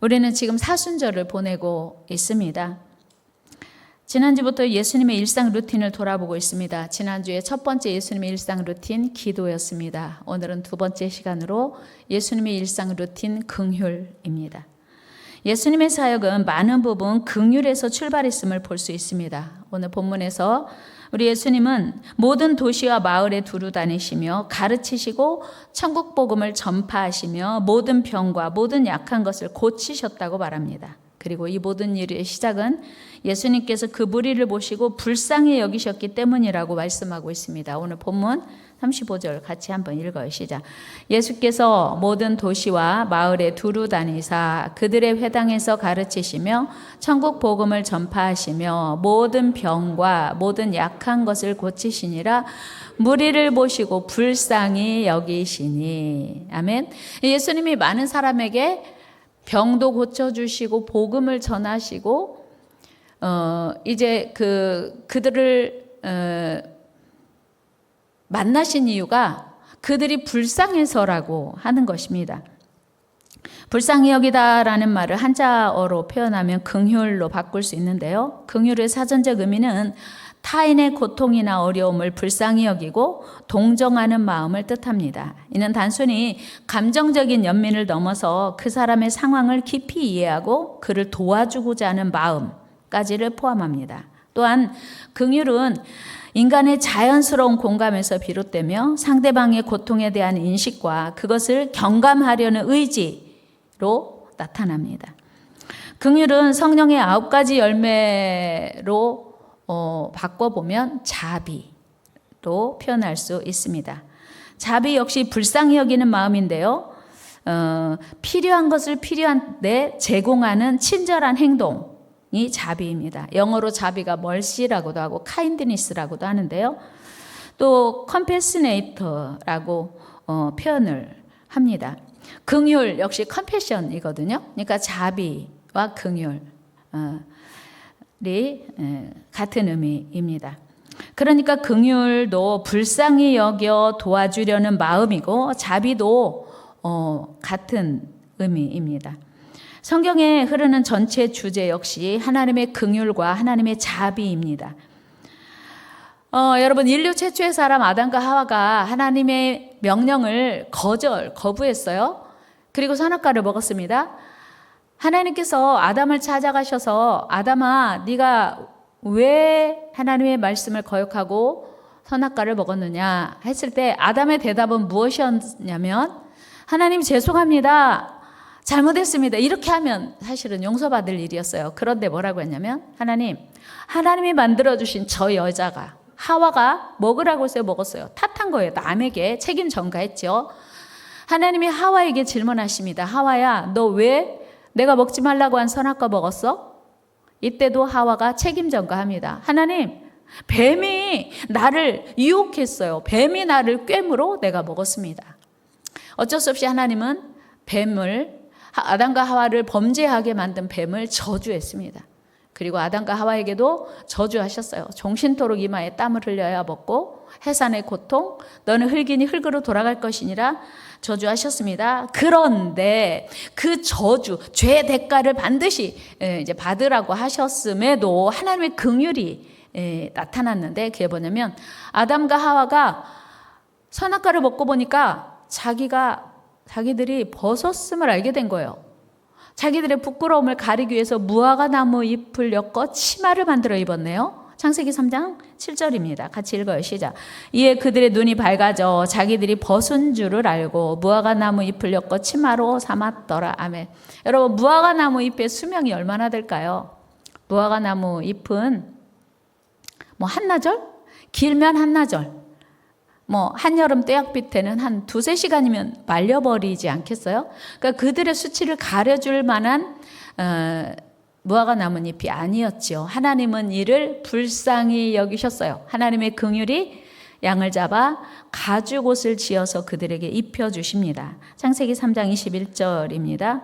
우리는 지금 사순절을 보내고 있습니다. 지난주부터 예수님의 일상 루틴을 돌아보고 있습니다. 지난주에 첫 번째 예수님의 일상 루틴 기도였습니다. 오늘은 두 번째 시간으로 예수님의 일상 루틴 긍휼입니다. 예수님의 사역은 많은 부분 긍휼에서 출발했음을 볼 수 있습니다. 오늘 본문에서 우리 예수님은 모든 도시와 마을에 두루 다니시며 가르치시고 천국 복음을 전파하시며 모든 병과 모든 약한 것을 고치셨다고 말합니다. 그리고 이 모든 일의 시작은 예수님께서 그 무리를 보시고 불쌍히 여기셨기 때문이라고 말씀하고 있습니다. 오늘 본문 35절 같이 한번 읽어요. 시작. 예수께서 모든 도시와 마을에 두루 다니사 그들의 회당에서 가르치시며 천국 복음을 전파하시며 모든 병과 모든 약한 것을 고치시니라. 무리를 보시고 불쌍히 여기시니. 아멘. 예수님이 많은 사람에게 병도 고쳐주시고 복음을 전하시고 이제 그들을 만나신 이유가 그들이 불쌍해서라고 하는 것입니다. 불쌍히 여기다라는 말을 한자어로 표현하면 긍휼로 바꿀 수 있는데요. 긍휼의 사전적 의미는 타인의 고통이나 어려움을 불쌍히 여기고 동정하는 마음을 뜻합니다. 이는 단순히 감정적인 연민을 넘어서 그 사람의 상황을 깊이 이해하고 그를 도와주고자 하는 마음까지를 포함합니다. 또한 긍휼은 인간의 자연스러운 공감에서 비롯되며 상대방의 고통에 대한 인식과 그것을 경감하려는 의지로 나타납니다. 긍휼은 성령의 9가지 열매로 바꿔보면 자비로 표현할 수 있습니다. 자비 역시 불쌍히 여기는 마음인데요. 필요한 것을 필요한데 제공하는 친절한 행동이 자비입니다. 영어로 자비가 mercy라고도 하고 kindness라고도 하는데요. 또 compassionate라고 표현을 합니다. 긍휼 역시 compassion이거든요. 그러니까 자비와 긍휼 같은 의미입니다. 그러니까 긍휼도 불쌍히 여겨 도와주려는 마음이고 자비도 같은 의미입니다. 성경에 흐르는 전체 주제 역시 하나님의 긍휼과 하나님의 자비입니다. 여러분 인류 최초의 사람 아담과 하와가 하나님의 명령을 거부했어요. 그리고 선악과를 먹었습니다. 하나님께서 아담을 찾아가셔서 아담아 네가 왜 하나님의 말씀을 거역하고 선악과를 먹었느냐 했을 때 아담의 대답은 무엇이었냐면 하나님 죄송합니다. 잘못했습니다. 이렇게 하면 사실은 용서받을 일이었어요. 그런데 뭐라고 했냐면 하나님이 만들어주신 저 여자가 하와가 먹으라고 해서 먹었어요. 탓한 거예요. 남에게 책임 전가했죠. 하나님이 하와에게 질문하십니다. 하와야 너 왜 내가 먹지 말라고 한 선악과 먹었어? 이때도 하와가 책임 전가합니다. 하나님, 뱀이 나를 유혹했어요. 뱀이 나를 꿰물어 내가 먹었습니다. 어쩔 수 없이 하나님은 아담과 하와를 범죄하게 만든 뱀을 저주했습니다. 그리고 아담과 하와에게도 저주하셨어요. 종신토록 이마에 땀을 흘려야 먹고 해산의 고통, 너는 흙이니 흙으로 돌아갈 것이니라 저주하셨습니다. 그런데 그 저주, 죄의 대가를 반드시 이제 받으라고 하셨음에도 하나님의 긍휼이 나타났는데 그게 뭐냐면 아담과 하와가 선악과를 먹고 보니까 자기들이 벗었음을 알게 된 거예요. 자기들의 부끄러움을 가리기 위해서 무화과 나무 잎을 엮어 치마를 만들어 입었네요. 창세기 3장 7절입니다. 같이 읽어요. 시작. 이에 그들의 눈이 밝아져 자기들이 벗은 줄을 알고 무화과 나무 잎을 엮어 치마로 삼았더라. 아멘. 여러분 무화과 나무 잎의 수명이 얼마나 될까요? 무화과 나무 잎은 한나절? 길면 한나절. 한여름 떼약빛 때는 한 2-3시간이면 말려버리지 않겠어요? 그러니까 그들의 수치를 가려줄 만한 무화과 나뭇잎이 아니었죠. 하나님은 이를 불쌍히 여기셨어요. 하나님의 긍휼이 양을 잡아 가죽옷을 지어서 그들에게 입혀주십니다. 창세기 3장 21절입니다.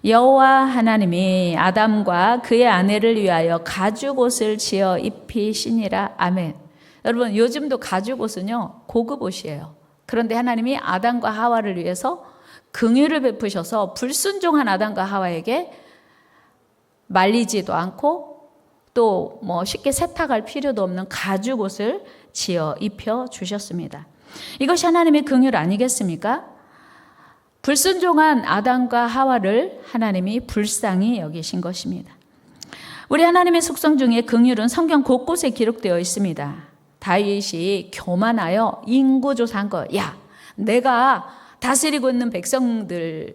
여호와 하나님이 아담과 그의 아내를 위하여 가죽옷을 지어 입히시니라. 아멘. 여러분 요즘도 가죽옷은요 고급 옷이에요. 그런데 하나님이 아담과 하와를 위해서 긍휼을 베푸셔서 불순종한 아담과 하와에게 말리지도 않고 또 뭐 쉽게 세탁할 필요도 없는 가죽옷을 지어 입혀 주셨습니다. 이것이 하나님의 긍휼 아니겠습니까? 불순종한 아담과 하와를 하나님이 불쌍히 여기신 것입니다. 우리 하나님의 속성 중에 긍휼은 성경 곳곳에 기록되어 있습니다. 다윗이 교만하여 인구조사한 거. 야, 내가 다스리고 있는 백성들의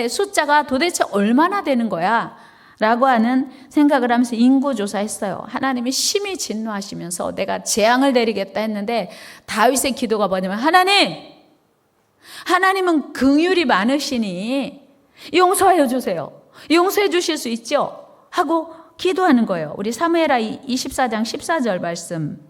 숫자가 도대체 얼마나 되는 거야? 라고 하는 생각을 하면서 인구조사했어요. 하나님이 심히 진노하시면서 내가 재앙을 내리겠다 했는데 다윗의 기도가 뭐냐면 하나님은 긍휼이 많으시니 용서해 주세요. 용서해 주실 수 있죠? 하고 기도하는 거예요. 우리 사무엘하 24장 14절 말씀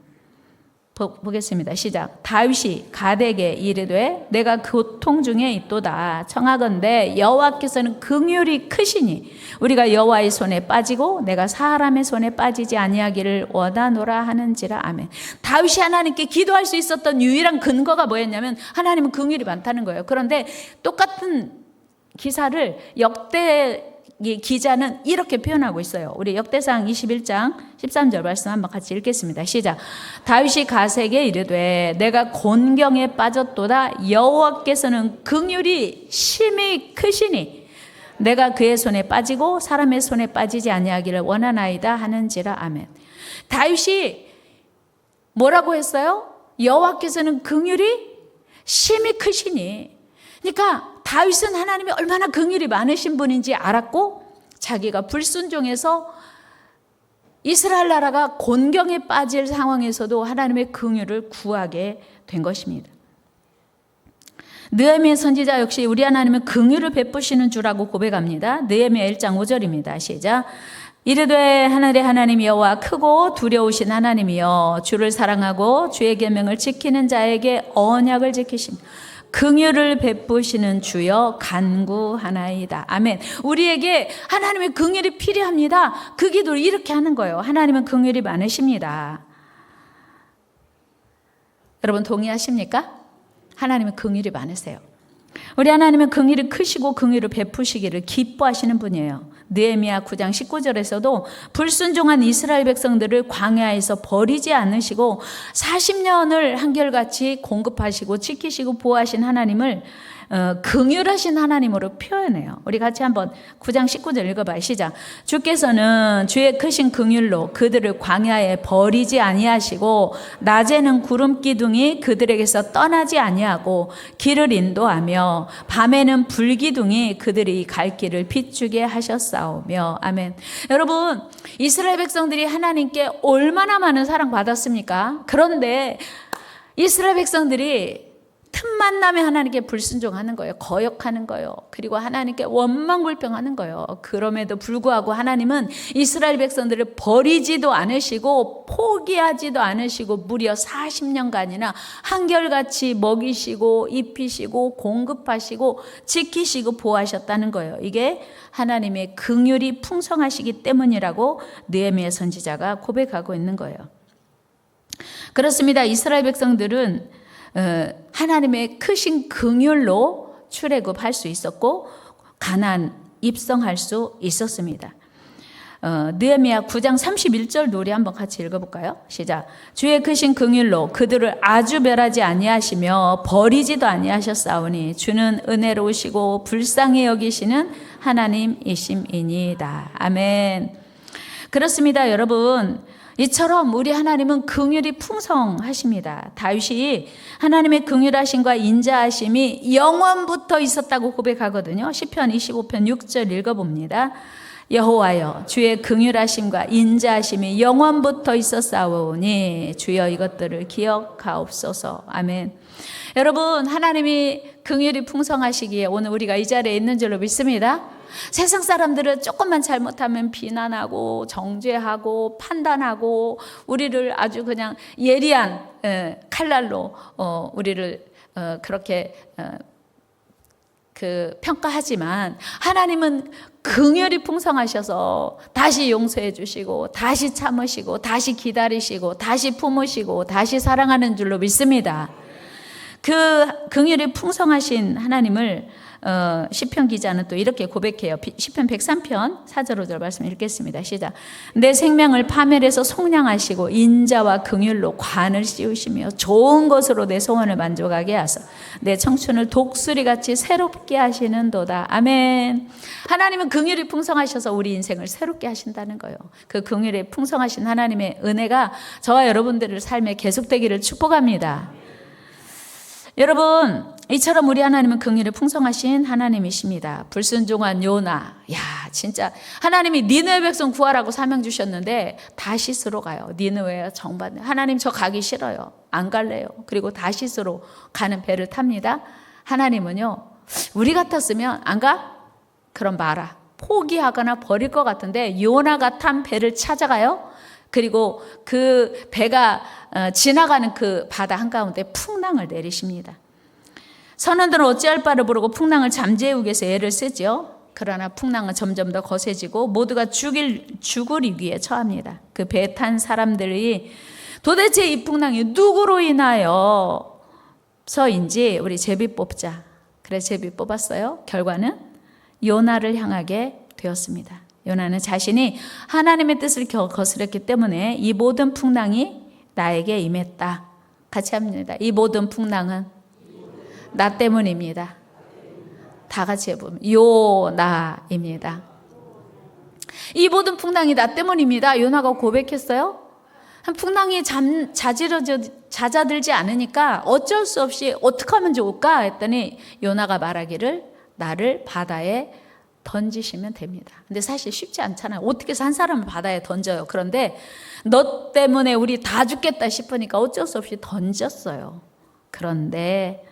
보겠습니다. 시작. 다윗이 갓에게 이르되 내가 고통 중에 있도다. 청하건대 여호와께서는 긍휼이 크시니 우리가 여호와의 손에 빠지고 내가 사람의 손에 빠지지 아니하기를 원하노라 하는지라. 아멘. 다윗이 하나님께 기도할 수 있었던 유일한 근거가 뭐였냐면 하나님은 긍휼이 많다는 거예요. 그런데 똑같은 기사를 역대 이 기자는 이렇게 표현하고 있어요. 우리 역대상 21장 13절 말씀 한번 같이 읽겠습니다. 시작. 다윗이 갓에게 이르되 내가 곤경에 빠졌도다. 여호와께서는 긍휼이 심히 크시니 내가 그의 손에 빠지고 사람의 손에 빠지지 아니하기를 원하나이다 하는지라. 아멘. 다윗이 뭐라고 했어요? 여호와께서는 긍휼이 심히 크시니. 그러니까 다윗은 하나님이 얼마나 긍휼이 많으신 분인지 알았고 자기가 불순종해서 이스라엘 나라가 곤경에 빠질 상황에서도 하나님의 긍휼을 구하게 된 것입니다. 느헤미야 선지자 역시 우리 하나님은 긍휼을 베푸시는 주라고 고백합니다. 느헤미야 1장 5절입니다. 시작. 이르되 하늘의 하나님 여호와 크고 두려우신 하나님이여 주를 사랑하고 주의 계명을 지키는 자에게 언약을 지키심. 긍휼을 베푸시는 주여 간구하나이다. 아멘. 우리에게 하나님의 긍휼이 필요합니다. 그 기도를 이렇게 하는 거예요. 하나님은 긍휼이 많으십니다. 여러분 동의하십니까? 하나님은 긍휼이 많으세요. 우리 하나님은 긍휼이 크시고 긍휼을 베푸시기를 기뻐하시는 분이에요. 느헤미야 9장 19절에서도 불순종한 이스라엘 백성들을 광야에서 버리지 않으시고 40년을 한결같이 공급하시고 지키시고 보호하신 하나님을 긍휼하신 하나님으로 표현해요. 우리 같이 한번 9장 19절 읽어봐요. 시작. 주께서는 주의 크신 긍휼로 그들을 광야에 버리지 아니하시고 낮에는 구름 기둥이 그들에게서 떠나지 아니하고 길을 인도하며 밤에는 불 기둥이 그들이 갈 길을 비추게 하셨사오며. 아멘. 여러분 이스라엘 백성들이 하나님께 얼마나 많은 사랑 받았습니까? 그런데 이스라엘 백성들이 틈만 나면 하나님께 불순종하는 거예요. 거역하는 거예요. 그리고 하나님께 원망불평하는 거예요. 그럼에도 불구하고 하나님은 이스라엘 백성들을 버리지도 않으시고 포기하지도 않으시고 무려 40년간이나 한결같이 먹이시고 입히시고 공급하시고 지키시고 보호하셨다는 거예요. 이게 하나님의 긍휼이 풍성하시기 때문이라고 느헤미야 선지자가 고백하고 있는 거예요. 그렇습니다. 이스라엘 백성들은 하나님의 크신 긍휼로 출애굽할 수 있었고 가나안 입성할 수 있었습니다. 느헤미야 9장 31절 노래 한번 같이 읽어볼까요? 시작. 주의 크신 긍휼로 그들을 아주 멸하지 아니하시며 버리지도 아니하셨사오니 주는 은혜로우시고 불쌍히 여기시는 하나님이심이니이다. 아멘. 그렇습니다, 여러분. 이처럼 우리 하나님은 긍휼이 풍성하십니다. 다윗이 하나님의 긍휼하심과 인자하심이 영원부터 있었다고 고백하거든요. 시편 25편 6절 읽어봅니다. 여호와여 주의 긍휼하심과 인자하심이 영원부터 있었사오니 주여 이것들을 기억하옵소서. 아멘. 여러분 하나님이 긍휼이 풍성하시기에 오늘 우리가 이 자리에 있는 줄로 믿습니다. 세상 사람들은 조금만 잘못하면 비난하고 정죄하고 판단하고 우리를 아주 그냥 예리한 칼날로 우리를 그렇게 평가하지만 하나님은 긍휼이 풍성하셔서 다시 용서해 주시고 다시 참으시고 다시 기다리시고 다시 품으시고 다시 사랑하는 줄로 믿습니다. 그 긍휼이 풍성하신 하나님을 시편 기자는 또 이렇게 고백해요. 시편 103편 4절 5절 말씀 읽겠습니다. 시작. 내 생명을 파멸해서 속량하시고 인자와 긍휼로 관을 씌우시며 좋은 것으로 내 소원을 만족하게 하사 내 청춘을 독수리같이 새롭게 하시는도다. 아멘. 하나님은 긍휼이 풍성하셔서 우리 인생을 새롭게 하신다는 거예요. 그 긍휼이 풍성하신 하나님의 은혜가 저와 여러분들의 삶에 계속되기를 축복합니다. 여러분, 이처럼 우리 하나님은 긍휼이 풍성하신 하나님이십니다. 불순종한 요나, 진짜 하나님이 니느웨 백성 구하라고 사명 주셨는데 다시스로 가요. 니느웨 정반, 하나님 저 가기 싫어요. 안 갈래요. 그리고 다시스로 가는 배를 탑니다. 하나님은요, 우리 같았으면 안 가? 그럼 마라. 포기하거나 버릴 것 같은데 요나가 탄 배를 찾아가요. 그리고 그 배가 지나가는 그 바다 한가운데 풍랑을 내리십니다. 선원들은 어찌할 바를 모르고 풍랑을 잠재우기 위해서 애를 쓰죠. 그러나 풍랑은 점점 더 거세지고 모두가 죽을 위기에 처합니다. 그 배에 탄 사람들이 도대체 이 풍랑이 누구로 인하여서인지 우리 제비 뽑자. 그래서 제비 뽑았어요. 결과는 요나를 향하게 되었습니다. 요나는 자신이 하나님의 뜻을 거스렸기 때문에 이 모든 풍랑이 나에게 임했다. 같이 합니다. 이 모든 풍랑은 나 때문입니다. 다 같이 해보면 요나입니다. 이 모든 풍랑이 나 때문입니다. 요나가 고백했어요. 풍랑이 잦아들지 않으니까 어쩔 수 없이 어떻게 하면 좋을까 했더니 요나가 말하기를 나를 바다에 던지시면 됩니다. 근데 사실 쉽지 않잖아요. 어떻게 해서 한 사람을 바다에 던져요. 그런데 너 때문에 우리 다 죽겠다 싶으니까 어쩔 수 없이 던졌어요. 그런데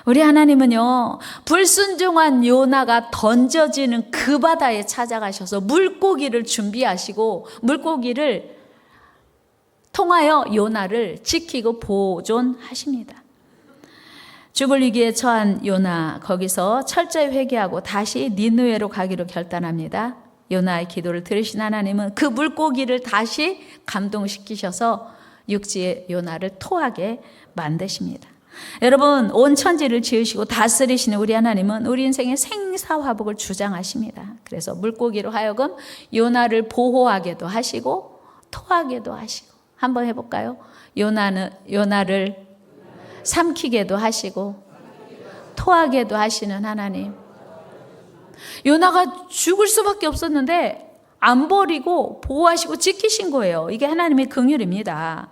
우리 하나님은요, 불순종한 요나가 던져지는 그 바다에 찾아가셔서 물고기를 준비하시고 물고기를 통하여 요나를 지키고 보존하십니다. 죽을 위기에 처한 요나, 거기서 철저히 회개하고 다시 니느웨로 가기로 결단합니다. 요나의 기도를 들으신 하나님은 그 물고기를 다시 감동시키셔서 육지에 요나를 토하게 만드십니다. 여러분, 온 천지를 지으시고 다스리시는 우리 하나님은 우리 인생의 생사화복을 주장하십니다. 그래서 물고기로 하여금 요나를 보호하게도 하시고 토하게도 하시고, 한번 해볼까요? 요나를 삼키게도 하시고 토하게도 하시는 하나님. 요나가 죽을 수밖에 없었는데 안 버리고 보호하시고 지키신 거예요. 이게 하나님의 긍휼입니다.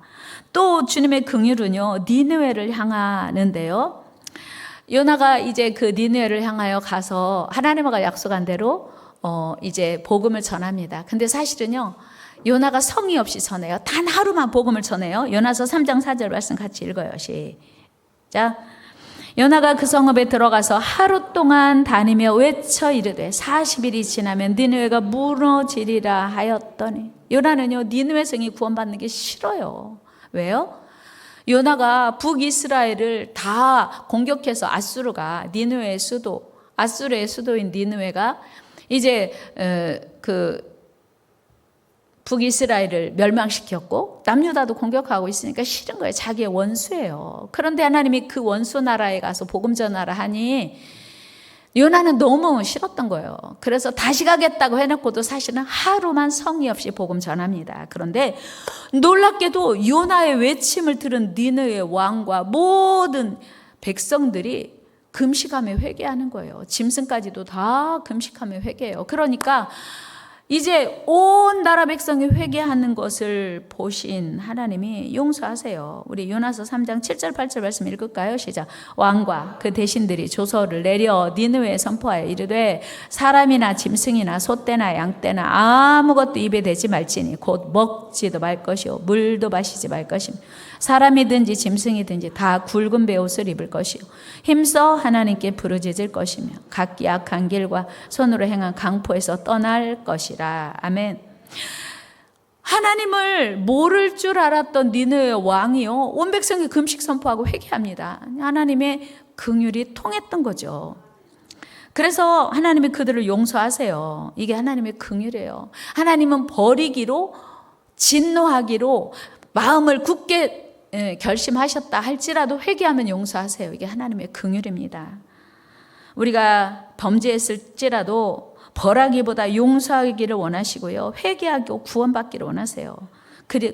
또 주님의 긍휼은요, 니느웨를 향하는데요. 요나가 이제 그 니느웨를 향하여 가서 하나님과 약속한 대로 이제 복음을 전합니다. 근데 사실은요, 요나가 성의 없이 전해요. 단 하루만 복음을 전해요. 요나서 3장 4절 말씀 같이 읽어요. 시작. 요나가 그 성읍에 들어가서 하루 동안 다니며 외쳐 이르되 40일이 지나면 니느웨가 무너지리라 하였더니, 요나는요, 니느웨 성이 구원받는 게 싫어요. 왜요? 요나가 북이스라엘을 다 공격해서 아수르가 니느웨의 수도, 아수르의 수도인 니느웨가 이제 그 북이스라엘을 멸망시켰고 남유다도 공격하고 있으니까 싫은 거예요. 자기의 원수예요. 그런데 하나님이 그 원수 나라에 가서 복음 전하라 하니 요나는 너무 싫었던 거예요. 그래서 다시 가겠다고 해놓고도 사실은 하루만 성의 없이 복음 전합니다. 그런데 놀랍게도 요나의 외침을 들은 니느웨 왕과 모든 백성들이 금식하며 회개하는 거예요. 짐승까지도 다 금식하며 회개해요. 그러니까 이제 온 나라 백성이 회개하는 것을 보신 하나님이 용서하세요. 우리 요나서 3장 7절 8절 말씀 읽을까요? 시작. 왕과 그 대신들이 조서를 내려 니느웨에 선포하여 이르되 사람이나 짐승이나 소떼나 양떼나 아무것도 입에 대지 말지니 곧 먹지도 말 것이요 물도 마시지 말 것이며 사람이든지 짐승이든지 다 굵은 베옷을 입을 것이요 힘써 하나님께 부르짖을 것이며 각기 악한 길과 손으로 행한 강포에서 떠날 것이라. 아멘. 하나님을 모를 줄 알았던 니느웨 왕이요, 온 백성이 금식 선포하고 회개합니다. 하나님의 긍휼이 통했던 거죠. 그래서 하나님이 그들을 용서하세요. 이게 하나님의 긍휼이에요. 하나님은 버리기로, 진노하기로, 마음을 굳게 결심하셨다 할지라도 회개하면 용서하세요. 이게 하나님의 긍휼입니다. 우리가 범죄했을지라도 벌하기보다 용서하기를 원하시고요. 회개하고 구원받기를 원하세요.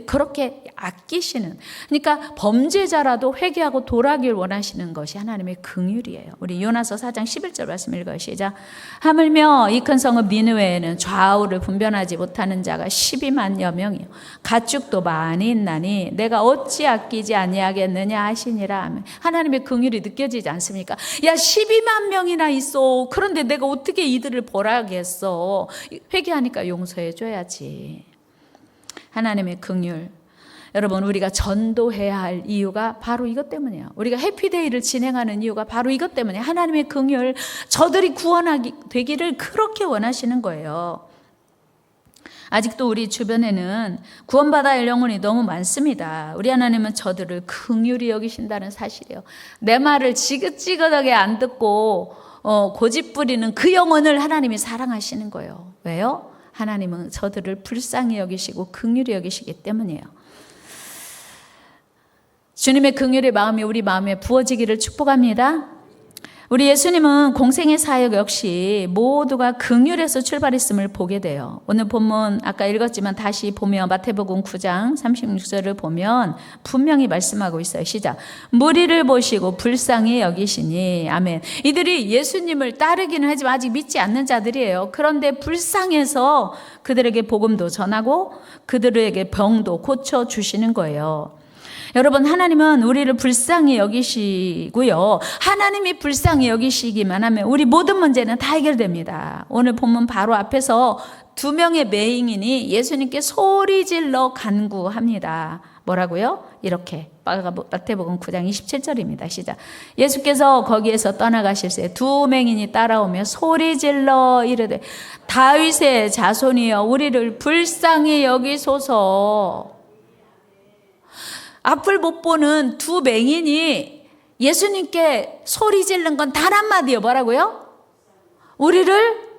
그렇게 아끼시는, 그러니까 범죄자라도 회개하고 돌아가길 원하시는 것이 하나님의 긍휼이에요. 우리 요나서 4장 11절 말씀 읽어요. 시작. 하물며 이 큰 성읍 니느웨에는 좌우를 분별하지 못하는 자가 12만여 명이요 가축도 많이 있나니 내가 어찌 아끼지 아니하겠느냐 하시니라 하면, 하나님의 긍휼이 느껴지지 않습니까? 야, 12만 명이나 있어. 그런데 내가 어떻게 이들을 벌하겠어? 회개하니까 용서해 줘야지. 하나님의 긍휼. 여러분, 우리가 전도해야 할 이유가 바로 이것 때문이에요. 우리가 해피데이를 진행하는 이유가 바로 이것 때문이에요. 하나님의 긍휼, 저들이 구원하기 되기를 그렇게 원하시는 거예요. 아직도 우리 주변에는 구원받아야 할 영혼이 너무 많습니다. 우리 하나님은 저들을 긍휼히 여기신다는 사실이에요. 내 말을 지긋지긋하게 안 듣고 고집 부리는 그 영혼을 하나님이 사랑하시는 거예요. 왜요? 하나님은 저들을 불쌍히 여기시고 긍휼히 여기시기 때문이에요. 주님의 긍휼의 마음이 우리 마음에 부어지기를 축복합니다. 우리 예수님은 공생의 사역 역시 모두가 긍휼에서 출발했음을 보게 돼요. 오늘 본문 아까 읽었지만 다시 보면 마태복음 9장 36절을 보면 분명히 말씀하고 있어요. 시작. 무리를 보시고 불쌍히 여기시니. 아멘. 이들이 예수님을 따르기는 하지만 아직 믿지 않는 자들이에요. 그런데 불쌍해서 그들에게 복음도 전하고 그들에게 병도 고쳐주시는 거예요. 여러분, 하나님은 우리를 불쌍히 여기시고요. 하나님이 불쌍히 여기시기만 하면 우리 모든 문제는 다 해결됩니다. 오늘 본문 바로 앞에서 2명의 매잉인이 예수님께 소리질러 간구합니다. 뭐라고요? 이렇게 마태복음 9장 27절입니다. 시작. 예수께서 거기에서 떠나가실새 2 맹인이 따라오며 소리질러 이르되 다윗의 자손이여 우리를 불쌍히 여기소서. 앞을 못 보는 2 맹인이 예수님께 소리 지른 건 단 한마디요. 뭐라고요? 우리를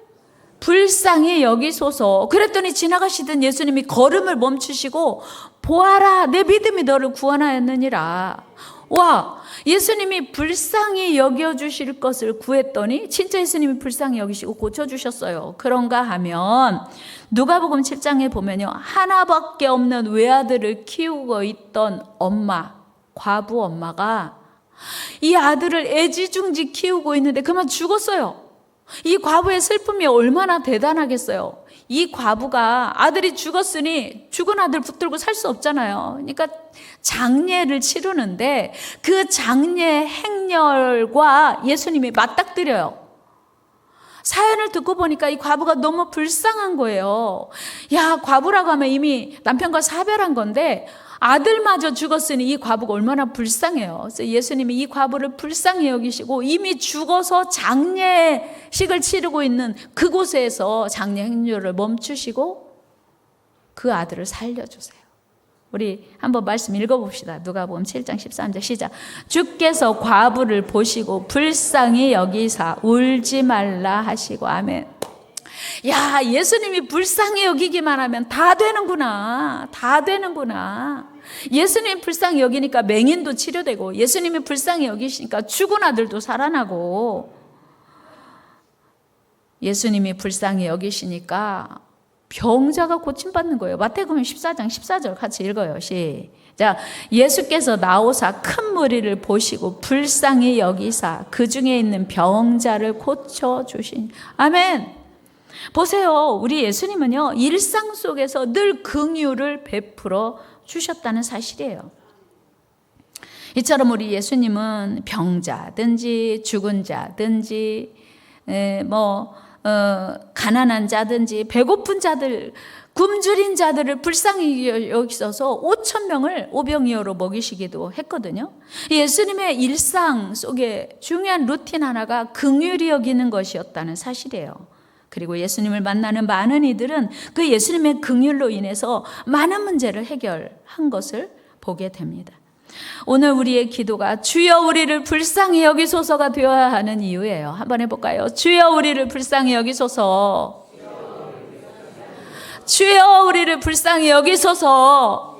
불쌍히 여기소서. 그랬더니 지나가시던 예수님이 걸음을 멈추시고 보아라, 내 믿음이 너를 구원하였느니라. 와, 예수님이 불쌍히 여겨주실 것을 구했더니 진짜 예수님이 불쌍히 여기시고 고쳐주셨어요. 그런가 하면 누가복음 7장에 보면요, 하나밖에 없는 외아들을 키우고 있던 엄마, 과부 엄마가 이 아들을 애지중지 키우고 있는데 그만 죽었어요. 이 과부의 슬픔이 얼마나 대단하겠어요. 이 과부가 아들이 죽었으니 죽은 아들 붙들고 살 수 없잖아요. 그러니까 장례를 치르는데 그 장례 행렬과 예수님이 맞닥뜨려요. 사연을 듣고 보니까 이 과부가 너무 불쌍한 거예요. 야, 과부라고 하면 이미 남편과 사별한 건데 아들마저 죽었으니 이 과부가 얼마나 불쌍해요. 그래서 예수님이 이 과부를 불쌍히 여기시고 이미 죽어서 장례식을 치르고 있는 그곳에서 장례 행렬을 멈추시고 그 아들을 살려주세요. 우리 한번 말씀 읽어봅시다. 누가복음 7장 13절 시작. 주께서 과부를 보시고 불쌍히 여기사 울지 말라 하시고. 아멘. 야, 예수님이 불쌍히 여기기만 하면 다 되는구나. 다 되는구나. 예수님이 불쌍히 여기니까 맹인도 치료되고, 예수님이 불쌍히 여기시니까 죽은 아들도 살아나고, 예수님이 불쌍히 여기시니까 병자가 고침받는 거예요. 마태복음 14장 14절 같이 읽어요. 시작. 예수께서 나오사 큰 무리를 보시고 불쌍히 여기사 그 중에 있는 병자를 고쳐주신. 아멘. 보세요. 우리 예수님은요, 일상 속에서 늘 긍휼을 베풀어 주셨다는 사실이에요. 이처럼 우리 예수님은 병자든지 죽은 자든지 가난한 자든지 배고픈 자들, 굶주린 자들을 불쌍히 여기셔서 5,000명을 오병이어로 먹이시기도 했거든요. 예수님의 일상 속에 중요한 루틴 하나가 긍휼히 여기는 것이었다는 사실이에요. 그리고 예수님을 만나는 많은 이들은 그 예수님의 긍휼로 인해서 많은 문제를 해결한 것을 보게 됩니다. 오늘 우리의 기도가 주여 우리를 불쌍히 여기소서가 되어야 하는 이유예요. 한번 해볼까요? 주여 우리를 불쌍히 여기소서. 주여 우리를 불쌍히 여기소서.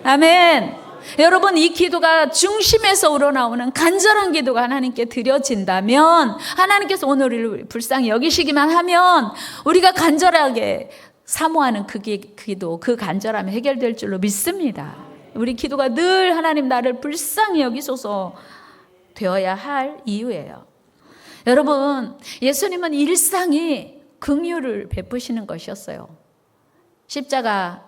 아멘. 여러분, 이 기도가 중심에서 우러나오는 간절한 기도가 하나님께 드려진다면, 하나님께서 오늘 우리를 불쌍히 여기시기만 하면 우리가 간절하게 사모하는 그 기도, 그 간절함이 해결될 줄로 믿습니다. 우리 기도가 늘 하나님 나를 불쌍히 여기소서 되어야 할 이유예요. 여러분, 예수님은 일상이 긍휼을 베푸시는 것이었어요. 십자가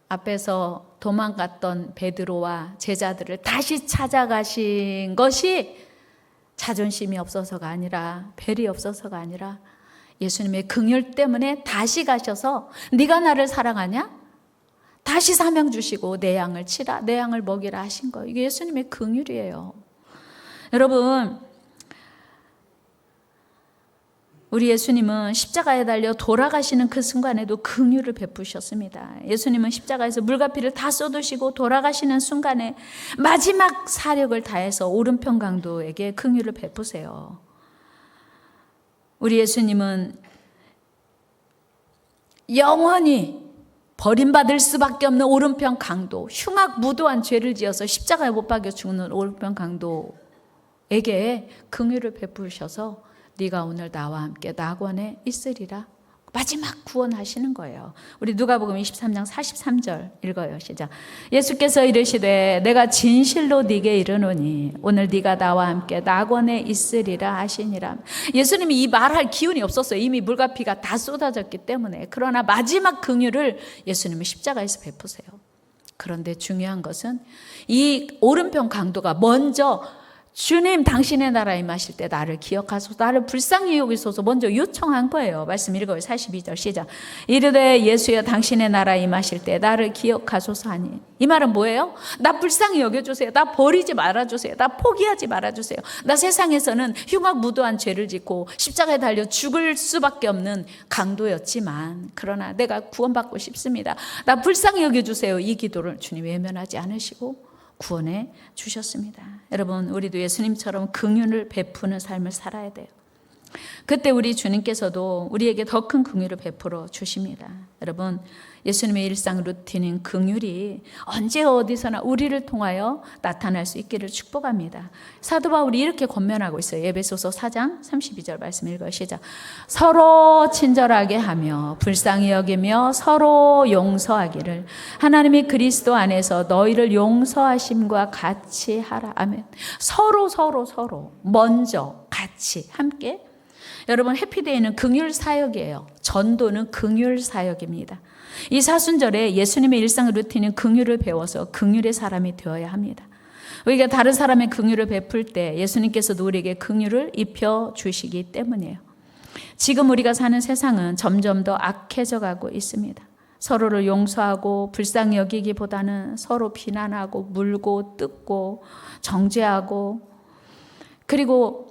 앞에서 도망갔던 베드로와 제자들을 다시 찾아가신 것이 자존심이 없어서가 아니라, 벨이 없어서가 아니라 예수님의 긍휼 때문에 다시 가셔서 네가 나를 사랑하냐? 다시 사명 주시고 내 양을 치라, 내 양을 먹이라 하신 거예요. 이게 예수님의 긍휼이에요. 여러분, 우리 예수님은 십자가에 달려 돌아가시는 그 순간에도 긍휼을 베푸셨습니다. 예수님은 십자가에서 물과 피를 다 쏟으시고 돌아가시는 순간에 마지막 사력을 다해서 오른편 강도에게 긍휼을 베푸세요. 우리 예수님은 영원히 버림받을 수밖에 없는 오른편 강도, 흉악무도한 죄를 지어서 십자가에 못 박여 죽는 오른편 강도에게 긍휼을 베푸셔서 네가 오늘 나와 함께 낙원에 있으리라, 마지막 구원하시는 거예요. 우리 누가복음 23장 43절 읽어요. 시작. 예수께서 이르시되 내가 진실로 네게 이르노니 오늘 네가 나와 함께 낙원에 있으리라 하시니라. 예수님이 이 말할 기운이 없었어요. 이미 물과 피가 다 쏟아졌기 때문에. 그러나 마지막 긍휼을 예수님은 십자가에서 베푸세요. 그런데 중요한 것은 이 오른편 강도가 먼저 주님 당신의 나라에 임하실 때 나를 기억하소서, 나를 불쌍히 여기소서 먼저 요청한 거예요. 말씀 읽어요. 42절 시작. 이르되 예수여 당신의 나라에 임하실 때 나를 기억하소서 하니. 이 말은 뭐예요? 나 불쌍히 여겨주세요. 나 버리지 말아주세요. 나 포기하지 말아주세요. 나 세상에서는 흉악무도한 죄를 짓고 십자가에 달려 죽을 수밖에 없는 강도였지만, 그러나 내가 구원받고 싶습니다. 나 불쌍히 여겨주세요. 이 기도를 주님 외면하지 않으시고 구원해 주셨습니다. 여러분, 우리도 예수님처럼 긍휼을 베푸는 삶을 살아야 돼요. 그때 우리 주님께서도 우리에게 더 큰 긍휼을 베풀어 주십니다. 여러분, 예수님의 일상 루틴인 긍휼이 언제 어디서나 우리를 통하여 나타날 수 있기를 축복합니다. 사도 바울이 이렇게 권면하고 있어요. 에베소서 4장 32절 말씀 읽어요. 시작. 서로 친절하게 하며 불쌍히 여기며 서로 용서하기를 하나님이 그리스도 안에서 너희를 용서하심과 같이 하라. 아멘. 서로 먼저 같이 함께. 여러분, 해피데이는 긍휼 사역이에요. 전도는 긍휼 사역입니다. 이 사순절에 예수님의 일상 루틴은 긍휼을 배워서 긍휼의 사람이 되어야 합니다. 우리가 다른 사람의 긍휼을 베풀 때 예수님께서도 우리에게 긍휼을 입혀 주시기 때문이에요. 지금 우리가 사는 세상은 점점 더 악해져 가고 있습니다. 서로를 용서하고 불쌍히 여기기보다는 서로 비난하고 물고 뜯고 정죄하고, 그리고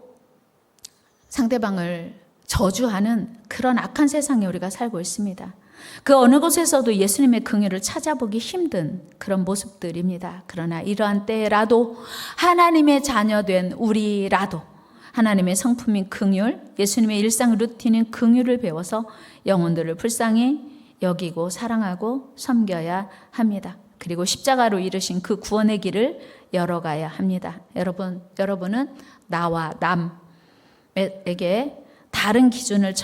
상대방을 저주하는 그런 악한 세상에 우리가 살고 있습니다. 그 어느 곳에서도 예수님의 긍휼을 찾아보기 힘든 그런 모습들입니다. 그러나 이러한 때라도 하나님의 자녀된 우리라도 하나님의 성품인 긍휼, 예수님의 일상 루틴인 긍휼을 배워서 영혼들을 불쌍히 여기고 사랑하고 섬겨야 합니다. 그리고 십자가로 이루신 그 구원의 길을 열어가야 합니다. 여러분은 나와 남에게 다른 기준을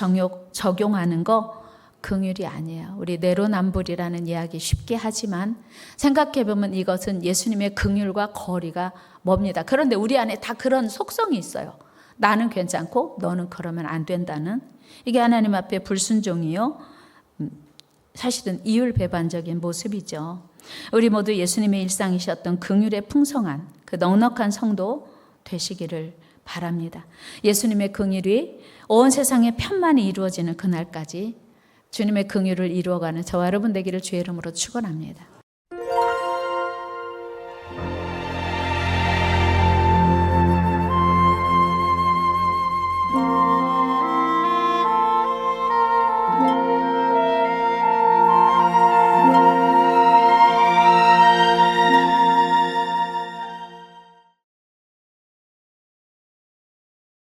적용하는 거 긍휼이 아니에요. 우리 내로남불이라는 이야기 쉽게 하지만 생각해보면 이것은 예수님의 긍휼과 거리가 멉니다. 그런데 우리 안에 다 그런 속성이 있어요. 나는 괜찮고 너는 그러면 안 된다는, 이게 하나님 앞에 불순종이요, 사실은 이율배반적인 모습이죠. 우리 모두 예수님의 일상이셨던 긍휼의 풍성한 그 넉넉한 성도 되시기를 바랍니다. 예수님의 긍휼이 온 세상에 편만이 이루어지는 그날까지 주님의 긍휼을 이루어가는 저와 여러분 되기를 주의 이름으로 축원합니다.